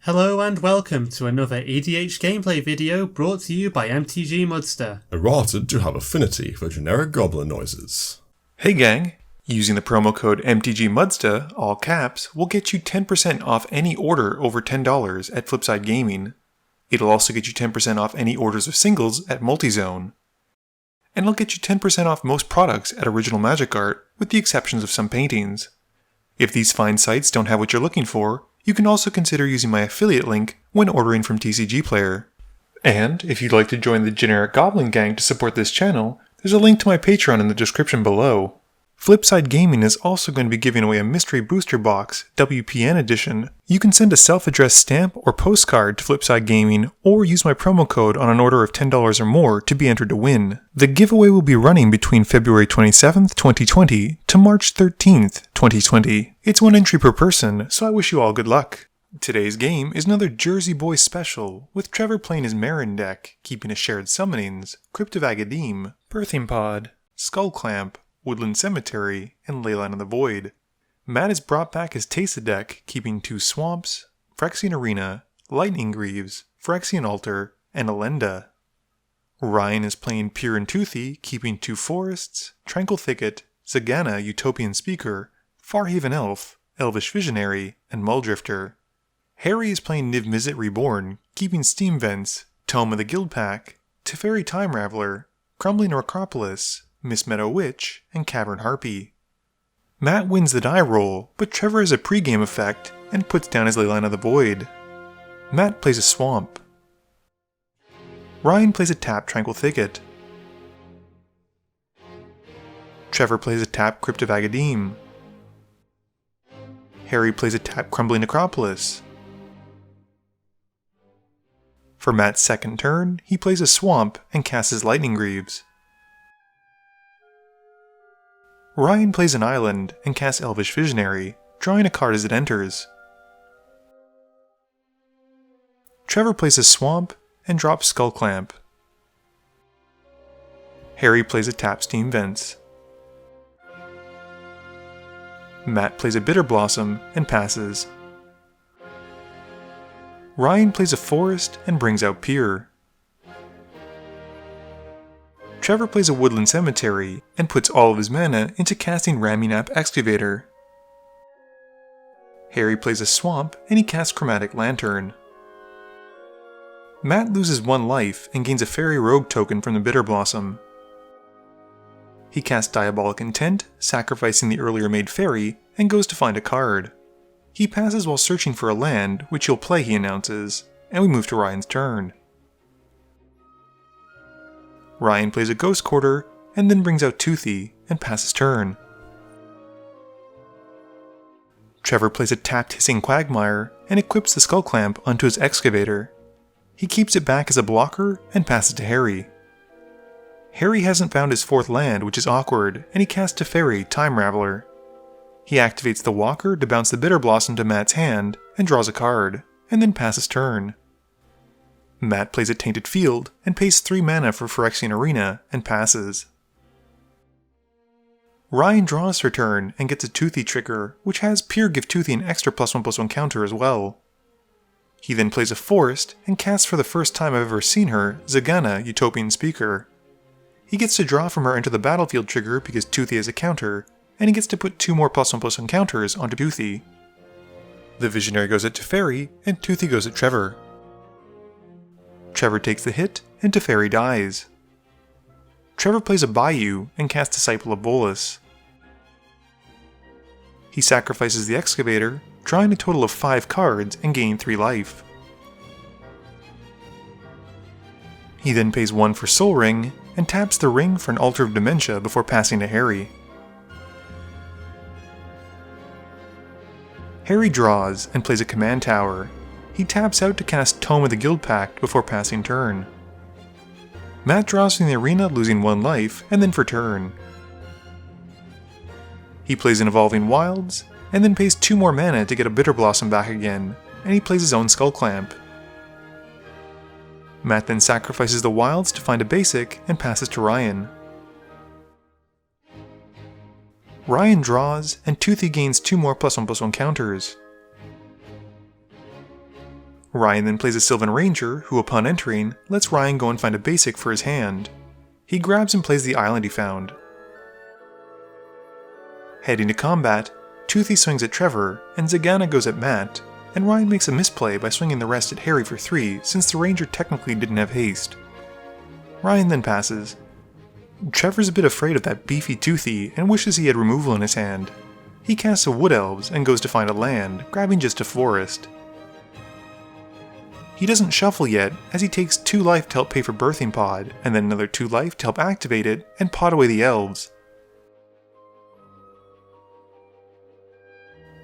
Hello and welcome to another EDH gameplay video brought to you by MTG Mudster. Errated to have affinity for generic goblin noises. Hey gang! Using the promo code MTGMudsta, all caps, will get you 10% off any order over $10 at Flipside Gaming. It'll also get you 10% off any orders of singles at Multizone. And it'll get you 10% off most products at Original Magic Art, with the exceptions of some paintings. If these fine sites don't have what you're looking for, you can also consider using my affiliate link when ordering from TCG Player. And if you'd like to join the Generic Goblin Gang to support this channel, there's a link to my Patreon in the description below. Flipside Gaming is also going to be giving away a Mystery Booster Box, WPN edition. You can send a self-addressed stamp or postcard to Flipside Gaming, or use my promo code on an order of $10 or more to be entered to win. The giveaway will be running between February 27th, 2020 to March 13th, 2020. It's one entry per person, so I wish you all good luck. Today's game is another Jersey Boys special, with Trevor playing his Meren deck, keeping his shared summonings, Crypt of Agadeem, Birthing Pod, Skull Clamp, Woodland Cemetery, and Leyline of the Void. Matt has brought back his Teysa deck, keeping 2 Swamps, Phyrexian Arena, Lightning Greaves, Phyrexian Altar, and Elenda. Ryan is playing Pir Toothy, keeping 2 Forests, Tranquil Thicket, Zagana Utopian Speaker, Farhaven Elf, Elvish Visionary, and Mulldrifter. Harry is playing Niv-Mizzet Reborn, keeping Steam Vents, Tome of the Guild Pack, Teferi Time Raveler, Crumbling Necropolis, Miss Meadow Witch, and Cavern Harpy. Matt wins the die roll, but Trevor has a pregame effect and puts down his Leyline of the Void. Matt plays a Swamp. Ryan plays a tap Tranquil Thicket. Trevor plays a tap Crypt of Agadeem. Harry plays a tap Crumbling Necropolis. For Matt's second turn, he plays a Swamp and casts his Lightning Greaves. Ryan plays an island and casts Elvish Visionary, drawing a card as it enters. Trevor plays a Swamp and drops Skull Clamp. Harry plays a tap Steam Vents. Matt plays a Bitter Blossom and passes. Ryan plays a Forest and brings out Pir. Trevor plays a Woodland Cemetery and puts all of his mana into casting Raminap Excavator. Harry plays a Swamp and he casts Chromatic Lantern. Matt loses 1 life and gains a Fairy Rogue token from the Bitter Blossom. He casts Diabolic Intent, sacrificing the earlier made fairy, and goes to find a card. He passes while searching for a land, which he'll play, he announces, and we move to Ryan's turn. Ryan plays a Ghost Quarter, and then brings out Toothy, and passes turn. Trevor plays a tapped Hissing Quagmire, and equips the Skull Clamp onto his Excavator. He keeps it back as a blocker, and passes to Harry. Harry hasn't found his 4th land, which is awkward, and he casts Teferi Time Raveler. He activates the Walker to bounce the Bitter Blossom to Matt's hand, and draws a card, and then passes turn. Matt plays a Tainted Field, and pays 3 mana for Phyrexian Arena, and passes. Ryan draws for turn, and gets a Toothy trigger, which has Pir give Toothy an extra +1/+1 counter as well. He then plays a Forest, and casts for the first time I've ever seen her, Zagana Utopian Speaker. He gets to draw from her into the battlefield trigger because Toothy has a counter, and he gets to put 2 more +1/+1 counters onto Toothy. The Visionary goes at Teferi, and Toothy goes at Trevor. Trevor takes the hit, and Teferi dies. Trevor plays a Bayou and casts Disciple of Bolas. He sacrifices the Excavator, drawing a total of 5 cards and gaining 3 life. He then pays 1 for Soul Ring, and taps the ring for an Altar of Dementia before passing to Harry. Harry draws and plays a Command Tower. He taps out to cast Tome of the Guild Pact before passing turn. Matt draws from the arena, losing 1 life, and then for turn. He plays an Evolving Wilds, and then pays 2 more mana to get a Bitter Blossom back again, and he plays his own Skull Clamp. Matt then sacrifices the Wilds to find a basic and passes to Ryan. Ryan draws, and Toothy gains 2 more +1/+1 counters. Ryan then plays a Sylvan Ranger who, upon entering, lets Ryan go and find a basic for his hand. He grabs and plays the island he found. Heading to combat, Toothy swings at Trevor, and Zegana goes at Matt, and Ryan makes a misplay by swinging the rest at Harry for 3 since the Ranger technically didn't have haste. Ryan then passes. Trevor's a bit afraid of that beefy Toothy and wishes he had removal in his hand. He casts a Wood Elves and goes to find a land, grabbing just a forest. He doesn't shuffle yet, as he takes 2 life to help pay for Birthing Pod, and then another 2 life to help activate it and pot away the elves.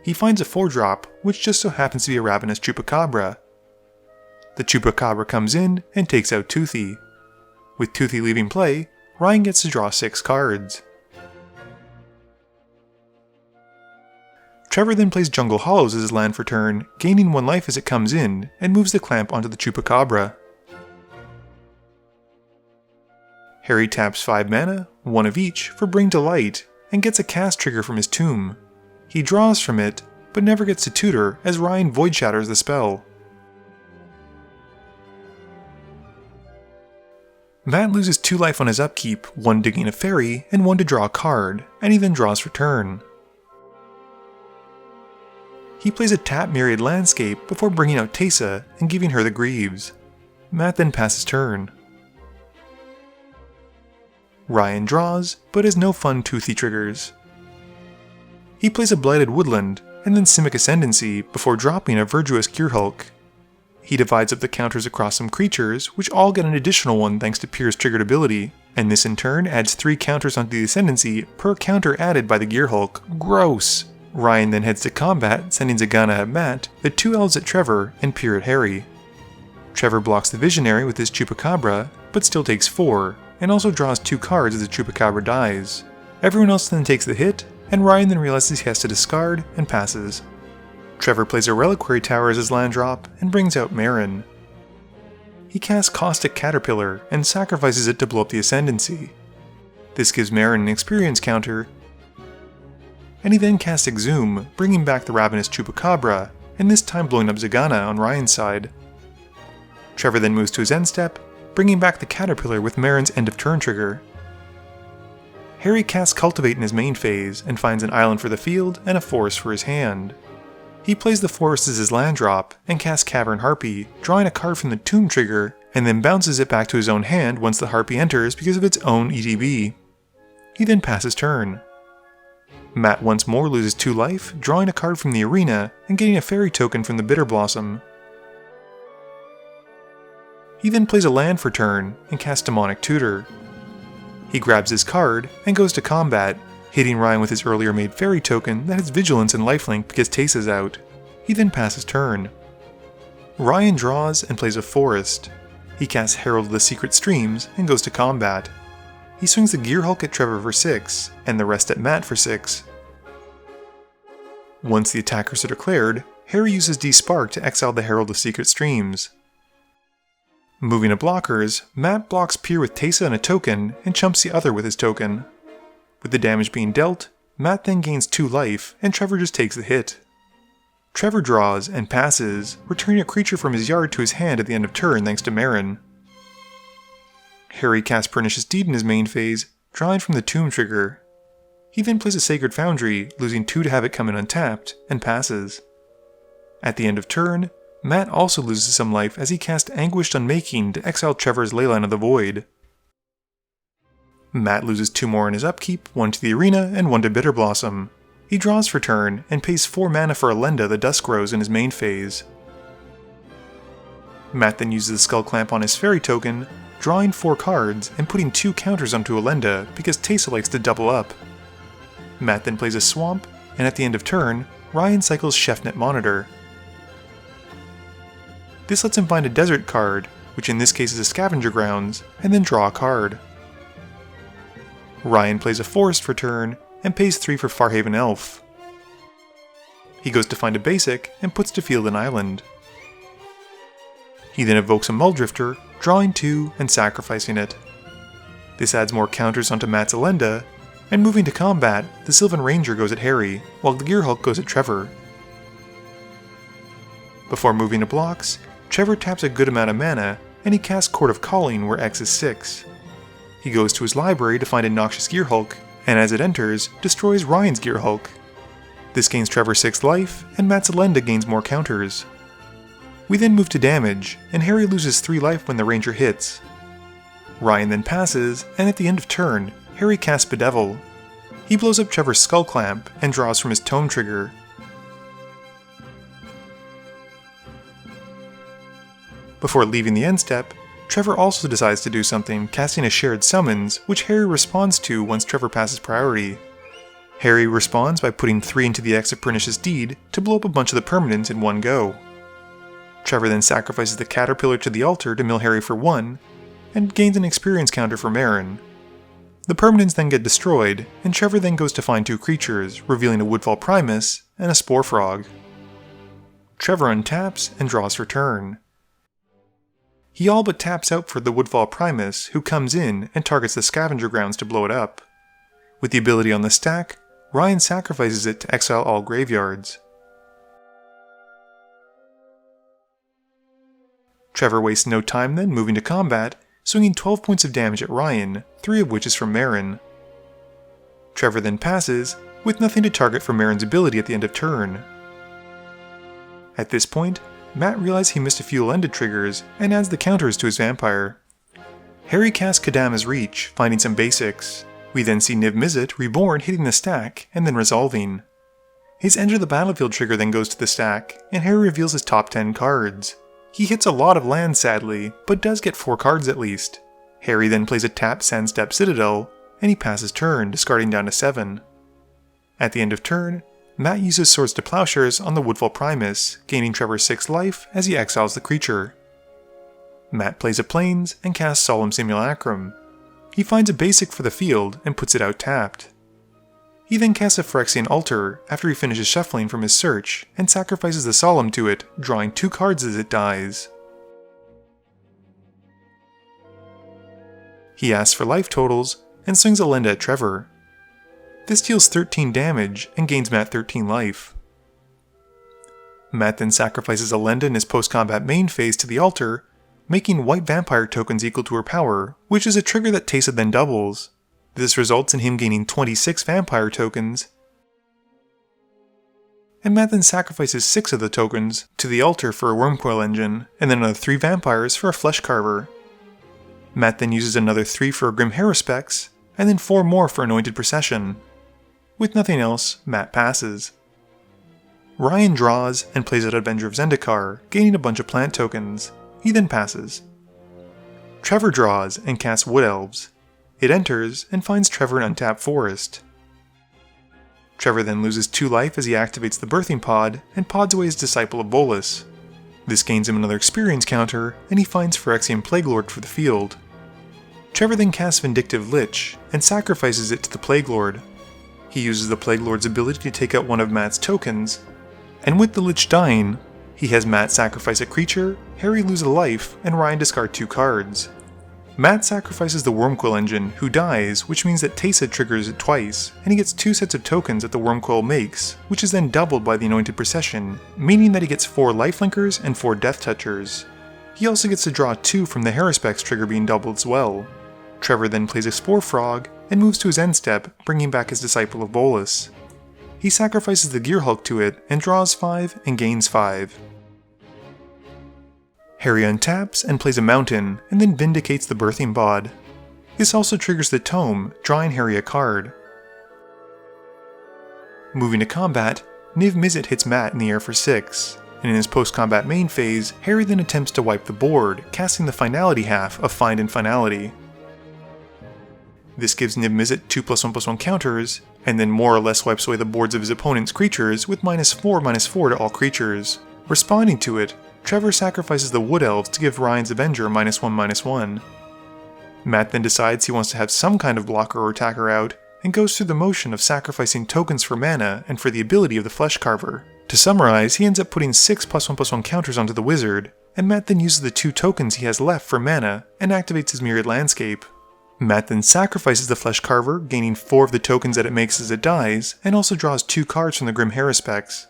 He finds a 4-drop, which just so happens to be a Ravenous Chupacabra. The Chupacabra comes in and takes out Toothy. With Toothy leaving play, Ryan gets to draw 6 cards. Trevor then plays Jungle Hollows as his land for turn, gaining 1 life as it comes in, and moves the clamp onto the Chupacabra. Harry taps 5 mana, 1 of each, for Bring to Light, and gets a cast trigger from his tomb. He draws from it, but never gets to tutor as Ryan void shatters the spell. Matt loses 2 life on his upkeep, 1 digging a fairy, and 1 to draw a card, and he then draws for turn. He plays a tap Myriad Landscape before bringing out Teysa and giving her the Greaves. Matt then passes turn. Ryan draws, but has no fun Toothy triggers. He plays a Blighted Woodland, and then Simic Ascendancy before dropping a Verdurous Gearhulk. He divides up the counters across some creatures, which all get an additional 1 thanks to Pir's triggered ability, and this in turn adds 3 counters onto the Ascendancy per counter added by the Gearhulk. Gross! Ryan then heads to combat, sending Zegana at Matt, the 2 elves at Trevor, and Pir at Harry. Trevor blocks the Visionary with his Chupacabra, but still takes 4, and also draws 2 cards as the Chupacabra dies. Everyone else then takes the hit, and Ryan then realizes he has to discard, and passes. Trevor plays a Reliquary Tower as his land drop, and brings out Meren. He casts Caustic Caterpillar, and sacrifices it to blow up the Ascendancy. This gives Meren an experience counter, and he then casts Exhume, bringing back the Ravenous Chupacabra, and this time blowing up Zegana on Ryan's side. Trevor then moves to his end step, bringing back the Caterpillar with Meren's end of turn trigger. Harry casts Cultivate in his main phase, and finds an island for the field and a forest for his hand. He plays the forest as his land drop, and casts Cavern Harpy, drawing a card from the Tomb trigger, and then bounces it back to his own hand once the Harpy enters because of its own ETB. He then passes turn. Matt once more loses 2 life, drawing a card from the arena, and getting a fairy token from the Bitter Blossom. He then plays a land for turn, and casts Demonic Tutor. He grabs his card, and goes to combat, hitting Ryan with his earlier made fairy token that has Vigilance and Lifelink because Teysa's out. He then passes turn. Ryan draws and plays a forest. He casts Herald of the Secret Streams, and goes to combat. He swings the Gearhulk at Trevor for 6, and the rest at Matt for 6. Once the attackers are declared, Harry uses Despark to exile the Herald of Secret Streams. Moving to blockers, Matt blocks Pir with Teysa and a token, and chumps the other with his token. With the damage being dealt, Matt then gains 2 life, and Trevor just takes the hit. Trevor draws and passes, returning a creature from his yard to his hand at the end of turn thanks to Meren. Harry casts Pernicious Deed in his main phase, drawing from the Tomb trigger. He then plays a Sacred Foundry, losing 2 to have it come in untapped, and passes. At the end of turn, Matt also loses some life as he casts Anguished Unmaking to exile Trevor's Leyline of the Void. Matt loses 2 more in his upkeep, 1 to the arena and 1 to Bitter Blossom. He draws for turn, and pays 4 mana for Elenda the Dusk Rose in his main phase. Matt then uses the Skull Clamp on his fairy token, drawing 4 cards and putting 2 counters onto Elenda because Teysa likes to double up. Matt then plays a Swamp, and at the end of turn, Ryan cycles Chefnet Monitor. This lets him find a desert card, which in this case is a Scavenger Grounds, and then draw a card. Ryan plays a Forest for turn, and pays 3 for Farhaven Elf. He goes to find a basic, and puts to field an island. He then evokes a Muldrifter, drawing 2 and sacrificing it. This adds more counters onto Matt's Elenda, and moving to combat, the Sylvan Ranger goes at Harry, while the Gearhulk goes at Trevor. Before moving to blocks, Trevor taps a good amount of mana, and he casts Court of Calling where X is 6. He goes to his library to find a Noxious Gearhulk, and as it enters, destroys Ryan's Gearhulk. This gains Trevor 6 life, and Matt's Elenda gains more counters. We then move to damage, and Harry loses 3 life when the Ranger hits. Ryan then passes, and at the end of turn, Harry casts Bedevil. He blows up Trevor's Skull Clamp, and draws from his Tome trigger. Before leaving the end step, Trevor also decides to do something, casting a Shared Summons, which Harry responds to once Trevor passes priority. Harry responds by putting 3 into the X of Pernicious Deed to blow up a bunch of the permanents in one go. Trevor then sacrifices the Caterpillar to the altar to mill Harry for 1, and gains an experience counter for Meren. The permanents then get destroyed, and Trevor then goes to find 2 creatures, revealing a Woodfall Primus and a Spore Frog. Trevor untaps and draws for turn. He all but taps out for the Woodfall Primus, who comes in and targets the Scavenger Grounds to blow it up. With the ability on the stack, Ryan sacrifices it to exile all graveyards. Trevor wastes no time then moving to combat, swinging 12 points of damage at Ryan, 3 of which is from Meren. Trevor then passes, with nothing to target for Meren's ability at the end of turn. At this point, Matt realizes he missed a few Elenda triggers and adds the counters to his vampire. Harry casts Kadama's Reach, finding some basics. We then see Niv-Mizzet Reborn hitting the stack and then resolving. His Enter the Battlefield trigger then goes to the stack, and Harry reveals his top 10 cards. He hits a lot of lands sadly, but does get 4 cards at least. Harry then plays a tap Sandstep Citadel, and he passes turn, discarding down to 7. At the end of turn, Matt uses Swords to Plowshares on the Woodfall Primus, gaining Trevor 6 life as he exiles the creature. Matt plays a Plains and casts Solemn Simulacrum. He finds a basic for the field and puts it out tapped. He then casts a Phyrexian Altar after he finishes shuffling from his search and sacrifices the Solemn to it, drawing 2 cards as it dies. He asks for life totals and swings Elenda at Trevor. This deals 13 damage and gains Matt 13 life. Matt then sacrifices Elenda in his post-combat main phase to the altar, making white vampire tokens equal to her power, which is a trigger that Teysa then doubles. This results in him gaining 26 vampire tokens, and Matt then sacrifices 6 of the tokens to the altar for a Wormcoil Engine, and then another 3 vampires for a Flesh Carver. Matt then uses another 3 for a Grim Haruspex, and then 4 more for Anointed Procession. With nothing else, Matt passes. Ryan draws and plays out Avenger of Zendikar, gaining a bunch of plant tokens. He then passes. Trevor draws and casts Wood Elves. It enters and finds Trevor in Untapped Forest. Trevor then loses 2 life as he activates the Birthing Pod and pods away his Disciple of Bolas. This gains him another experience counter, and he finds Phyrexian Plague Lord for the field. Trevor then casts Vindictive Lich and sacrifices it to the Plague Lord. He uses the Plague Lord's ability to take out one of Matt's tokens, and with the Lich dying, he has Matt sacrifice a creature, Harry lose a life, and Ryan discard 2 cards. Matt sacrifices the Wormcoil Engine, who dies, which means that Teysa triggers it twice, and he gets 2 sets of tokens that the Wormcoil makes, which is then doubled by the Anointed Procession, meaning that he gets 4 Lifelinkers and 4 Death Touchers. He also gets to draw 2 from the Haruspex trigger being doubled as well. Trevor then plays a Spore Frog, and moves to his end step, bringing back his Disciple of Bolas. He sacrifices the Gearhulk to it, and draws 5 and gains 5. Harry untaps and plays a Mountain, and then vindicates the Birthing Pod. This also triggers the Tome, drawing Harry a card. Moving to combat, Niv-Mizzet hits Matt in the air for 6, and in his post-combat main phase, Harry then attempts to wipe the board, casting the finality half of Find and Finality. This gives Niv-Mizzet 2+1+1 counters, and then more or less wipes away the boards of his opponent's creatures with -4/-4 to all creatures. Responding to it, Trevor sacrifices the Wood Elves to give Ryan's Avenger -1/-1. Matt then decides he wants to have some kind of blocker or attacker out, and goes through the motion of sacrificing tokens for mana and for the ability of the Flesh Carver. To summarize, he ends up putting 6 +1/+1 counters onto the wizard, and Matt then uses the 2 tokens he has left for mana, and activates his Myriad Landscape. Matt then sacrifices the Flesh Carver, gaining 4 of the tokens that it makes as it dies, and also draws 2 cards from the Grim Haruspex.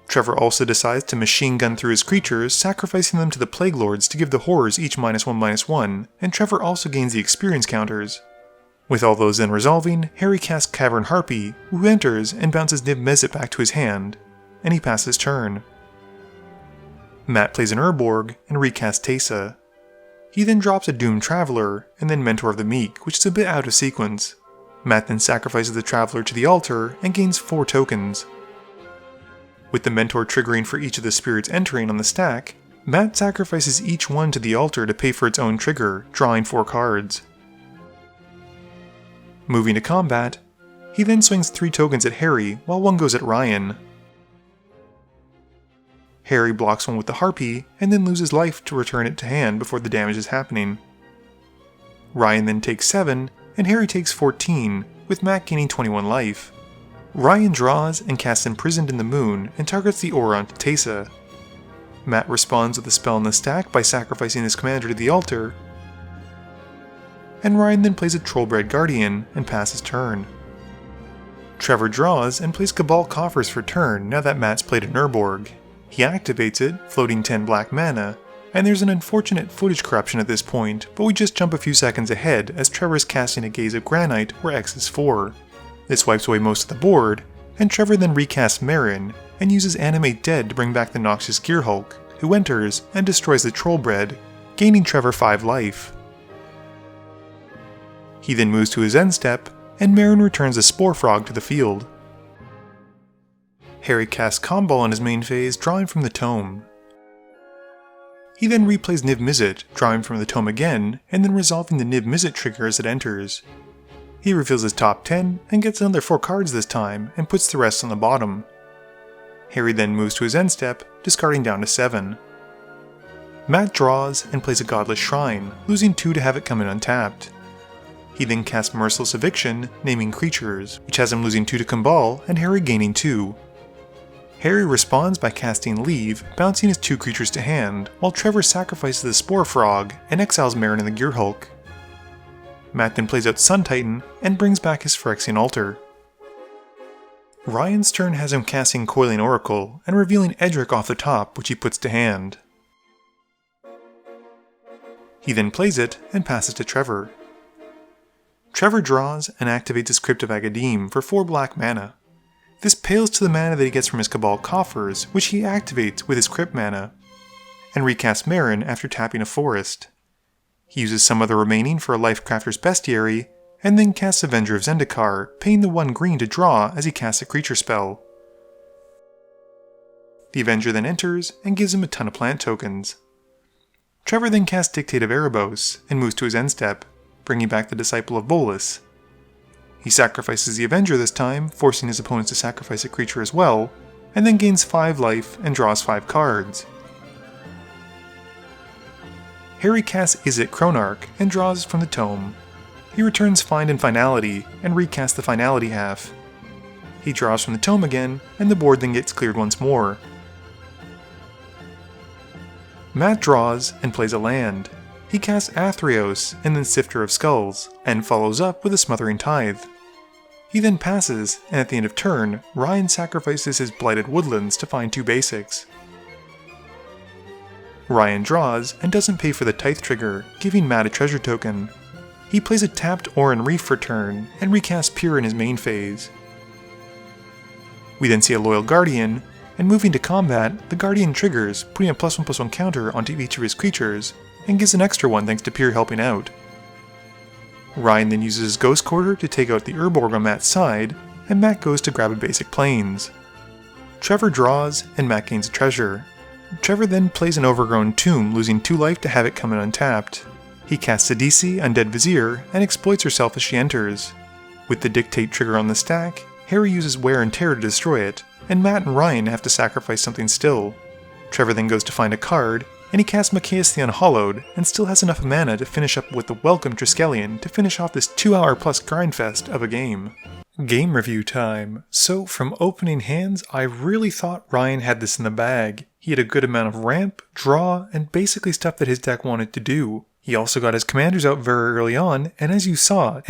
Trevor also decides to machine gun through his creatures, sacrificing them to the Plague Lords to give the horrors each -1/-1, and Trevor also gains the experience counters. With all those then resolving, Harry casts Cavern Harpy, who enters and bounces Niv-Mizzet back to his hand, and he passes turn. Matt plays an Urborg and recasts Teysa. He then drops a Doomed Traveler, and then Mentor of the Meek, which is a bit out of sequence. Matt then sacrifices the Traveler to the altar and gains 4 tokens. With the Mentor triggering for each of the spirits entering on the stack, Matt sacrifices each one to the altar to pay for its own trigger, drawing 4 cards. Moving to combat, he then swings 3 tokens at Harry while 1 goes at Ryan. Harry blocks one with the Harpy and then loses life to return it to hand before the damage is happening. Ryan then takes 7 and Harry takes 14, with Matt gaining 21 life. Ryan draws and casts Imprisoned in the Moon and targets the aura onto Teysa. Matt responds with a spell in the stack by sacrificing his commander to the altar, and Ryan then plays a Trollbred Guardian and passes turn. Trevor draws and plays Cabal Coffers for turn now that Matt's played an Urborg. He activates it, floating 10 black mana, and there's an unfortunate footage corruption at this point, but we just jump a few seconds ahead as Trevor's casting a Gaze of Granite where X is 4. This wipes away most of the board, and Trevor then recasts Meren and uses Animate Dead to bring back the Noxious Gearhulk, who enters and destroys the Trollbred, gaining Trevor 5 life. He then moves to his end step, and Meren returns a Spore Frog to the field. Harry casts Calm Ball in his main phase, drawing from the tome. He then replays Niv-Mizzet, drawing from the tome again, and then resolving the Niv-Mizzet trigger as it enters. He reveals his top 10 and gets another 4 cards this time, and puts the rest on the bottom. Harry then moves to his end step, discarding down to 7. Matt draws and plays a Godless Shrine, losing 2 to have it come in untapped. He then casts Merciless Eviction, naming creatures, which has him losing 2 to Cabal and Harry gaining 2. Harry responds by casting Leave, bouncing his 2 creatures to hand, while Trevor sacrifices the Spore Frog and exiles Meren and the Gearhulk. Matt then plays out Sun Titan and brings back his Phyrexian Altar. Ryan's turn has him casting Coiling Oracle and revealing Edric off the top, which he puts to hand. He then plays it and passes to Trevor. Trevor draws and activates his Crypt of Agadim for 4 black mana. This pales to the mana that he gets from his Cabal Coffers, which he activates with his Crypt mana, and recasts Meren after tapping a forest. He uses some of the remaining for a Lifecrafter's Bestiary, and then casts Avenger of Zendikar, paying the 1 green to draw as he casts a creature spell. The Avenger then enters and gives him a ton of plant tokens. Trevor then casts Dictate of Erebos and moves to his end step, bringing back the Disciple of Bolas. He sacrifices the Avenger this time, forcing his opponents to sacrifice a creature as well, and then gains 5 life and draws 5 cards. Harry casts Izzet Chronarch and draws from the tome. He returns Find and Finality and recasts the Finality half. He draws from the tome again, and the board then gets cleared once more. Matt draws and plays a land. He casts Athreos and then Sifter of Skulls, and follows up with a Smothering Tithe. He then passes, and at the end of turn, Ryan sacrifices his Blighted Woodlands to find 2 basics. Ryan draws and doesn't pay for the Tithe trigger, giving Matt a treasure token. He plays a tapped Oran Reef for turn, and recasts Pir in his main phase. We then see a Loyal Guardian, and moving to combat, the Guardian triggers, putting a +1/+1 counter onto each of his creatures, and gives an extra one thanks to Pir helping out. Ryan then uses his Ghost Quarter to take out the Urborg on Matt's side, and Matt goes to grab a basic Plains. Trevor draws, and Matt gains a treasure. Trevor then plays an Overgrown Tomb, losing 2 life to have it come in untapped. He casts Sidisi, Undead Vizier, and exploits herself as she enters. With the Dictate trigger on the stack, Harry uses Wear and Tear to destroy it, and Matt and Ryan have to sacrifice something still. Trevor then goes to find a card, and he casts Machias the Unhallowed, and still has enough mana to finish up with the Welcome Triskelion to finish off this 2-hour plus grindfest of a game. Game review time. So from opening hands, I really thought Ryan had this in the bag. He had a good amount of ramp, draw, and basically stuff that his deck wanted to do. He also got his commanders out very early on, and as you saw,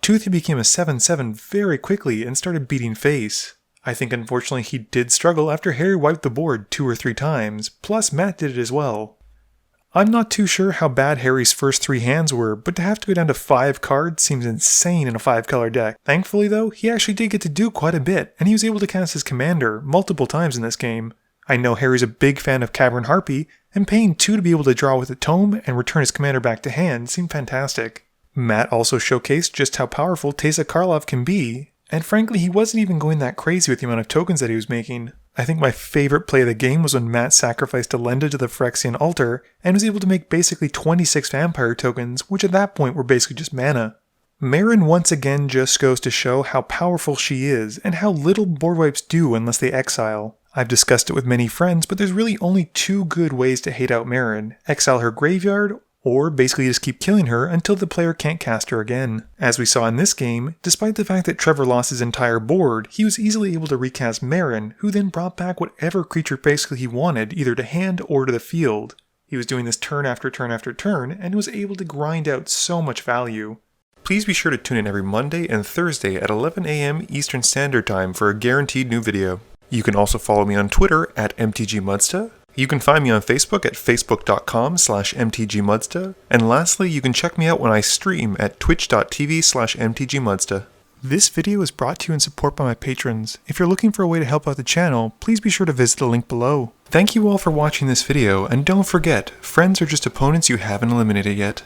Toothy became a 7/7 very quickly and started beating face. I think unfortunately he did struggle after Harry wiped the board 2 or 3 times, plus Matt did it as well. I'm not too sure how bad Harry's first 3 hands were, but to have to go down to 5 cards seems insane in a 5-color deck. Thankfully though, he actually did get to do quite a bit, and he was able to cast his commander multiple times in this game. I know Harry's a big fan of Cavern Harpy, and paying 2 to be able to draw with a tome and return his commander back to hand seemed fantastic. Matt also showcased just how powerful Teysa Karlov can be, and frankly he wasn't even going that crazy with the amount of tokens that he was making. I think my favorite play of the game was when Matt sacrificed Elenda to the Phyrexian altar and was able to make basically 26 vampire tokens, which at that point were basically just mana. Meren once again just goes to show how powerful she is and how little board wipes do unless they exile. I've discussed it with many friends, but there's really only 2 good ways to hate out Meren: exile her graveyard, or basically just keep killing her until the player can't cast her again. As we saw in this game, despite the fact that Trevor lost his entire board, he was easily able to recast Meren, who then brought back whatever creature basically he wanted, either to hand or to the field. He was doing this turn after turn after turn, and was able to grind out so much value. Please be sure to tune in every Monday and Thursday at 11 AM Eastern Standard Time for a guaranteed new video. You can also follow me on Twitter at MTGMudsta. You can find me on Facebook at facebook.com/mtgmudsta, and lastly, you can check me out when I stream at twitch.tv/mtgmudsta. This video is brought to you in support by my patrons. If you're looking for a way to help out the channel, please be sure to visit the link below. Thank you all for watching this video, and don't forget, friends are just opponents you haven't eliminated yet.